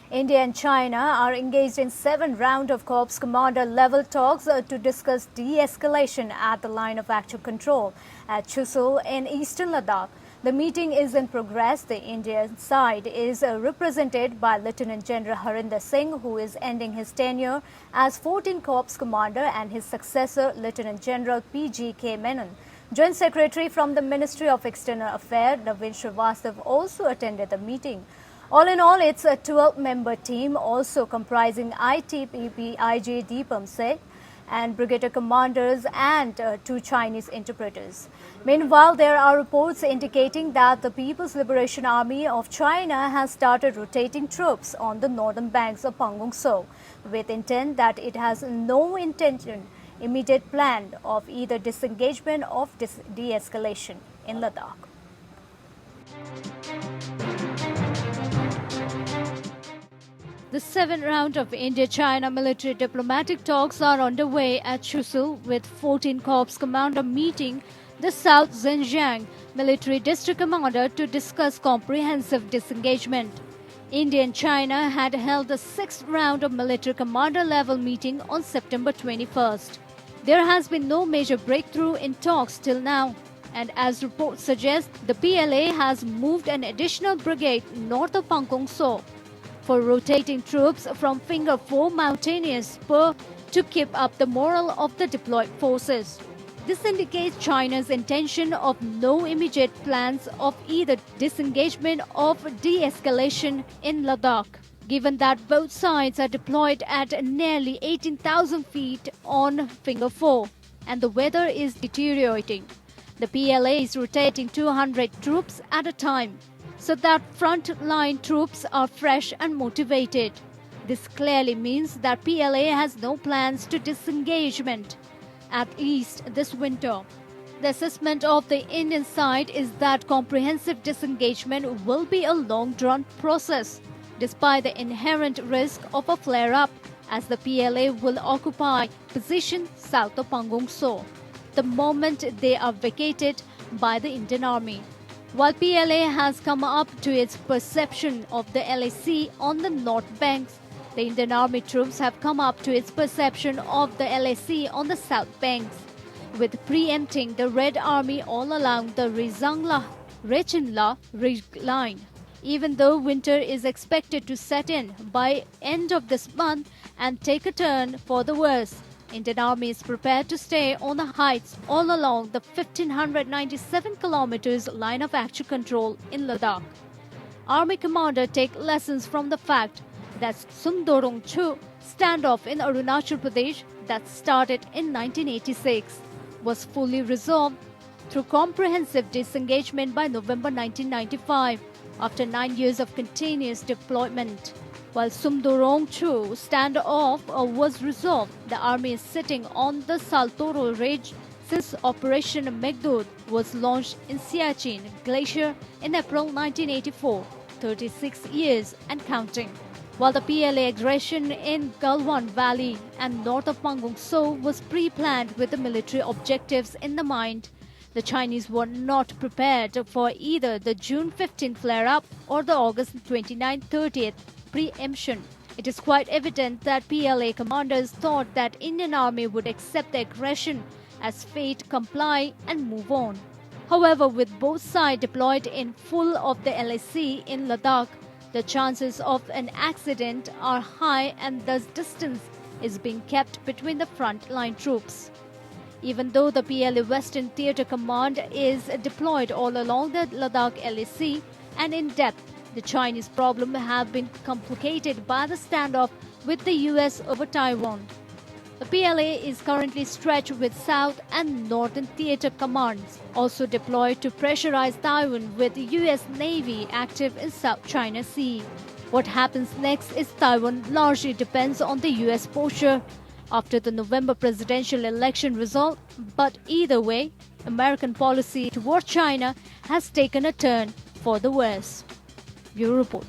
India and China are engaged in 7th round of Corps Commander level talks to discuss de-escalation at the line of actual control at Chushul in Eastern Ladakh. The meeting is in progress. The Indian side is represented by Lt Gen Harinder Singh, who is ending his tenure as 14th Corps Commander, and his successor, Lt Gen P.G.K Menon. Joint Secretary from the Ministry of External Affairs, Navin Srivastava, also attended the meeting. All in all, it's a 12-member team, also comprising ITBP IG Deepam Seth and brigadier commanders and 2 Chinese interpreters. Meanwhile, there are reports indicating that the People's Liberation Army of China has started rotating troops on the northern banks of Pangong Tso, with intent that it has no immediate plan of either disengagement or de-escalation in Ladakh. The 7th round of India-China military diplomatic talks are underway at Chushul, with 14 Corps Commander meeting the South Xinjiang military district commander to discuss comprehensive disengagement. India and China had held the 6th round of military commander level meeting on September 21st. There has been no major breakthrough in talks till now, and as reports suggest, the PLA has moved an additional brigade north of Pangong Tso for rotating troops from Finger 4 mountainous spur to keep up the morale of the deployed forces. This indicates China's intention of no immediate plans of either disengagement or de-escalation in Ladakh, given that both sides are deployed at nearly 18,000 feet on Finger 4 and the weather is deteriorating. The PLA is rotating 200 troops at a time, so that front-line troops are fresh and motivated. This clearly means that PLA has no plans to disengagement, at least this winter. The assessment of the Indian side is that comprehensive disengagement will be a long-drawn process, despite the inherent risk of a flare-up, as the PLA will occupy position south of Pangong Tso the moment they are vacated by the Indian Army. While PLA has come up to its perception of the LAC on the north banks, the Indian Army troops have come up to its perception of the LAC on the south banks, with preempting the Red Army all along the Rechinla ridge line. Even though winter is expected to set in by end of this month and take a turn for the worse, Indian Army is prepared to stay on the heights all along the 1,597 kilometers line of actual control in Ladakh. Army commander take lessons from the fact that Sundorong Chu standoff in Arunachal Pradesh that started in 1986 was fully resolved through comprehensive disengagement by November 1995 after 9 years of continuous deployment. While Sundorong Chu standoff was resolved, the army is sitting on the Saltoro Ridge since Operation Meghdud was launched in Siachen Glacier in April 1984, 36 years and counting. While the PLA aggression in Galwan Valley and north of Pangong Tso was pre-planned with the military objectives in the mind, the Chinese were not prepared for either the June 15 flare-up or the August 29-30th preemption. It is quite evident that PLA commanders thought that Indian Army would accept the aggression as fate, comply and move on. However, with both sides deployed in full of the LAC in Ladakh, the chances of an accident are high and thus distance is being kept between the front-line troops. Even though the PLA Western Theatre Command is deployed all along the Ladakh LAC and in depth, the Chinese problem have been complicated by the standoff with the US over Taiwan. The PLA is currently stretched with South and Northern Theatre Commands, also deployed to pressurize Taiwan with the US Navy active in South China Sea. What happens next is Taiwan largely depends on the US posture after the November presidential election result, but either way, American policy toward China has taken a turn for the worse. Bureau Report.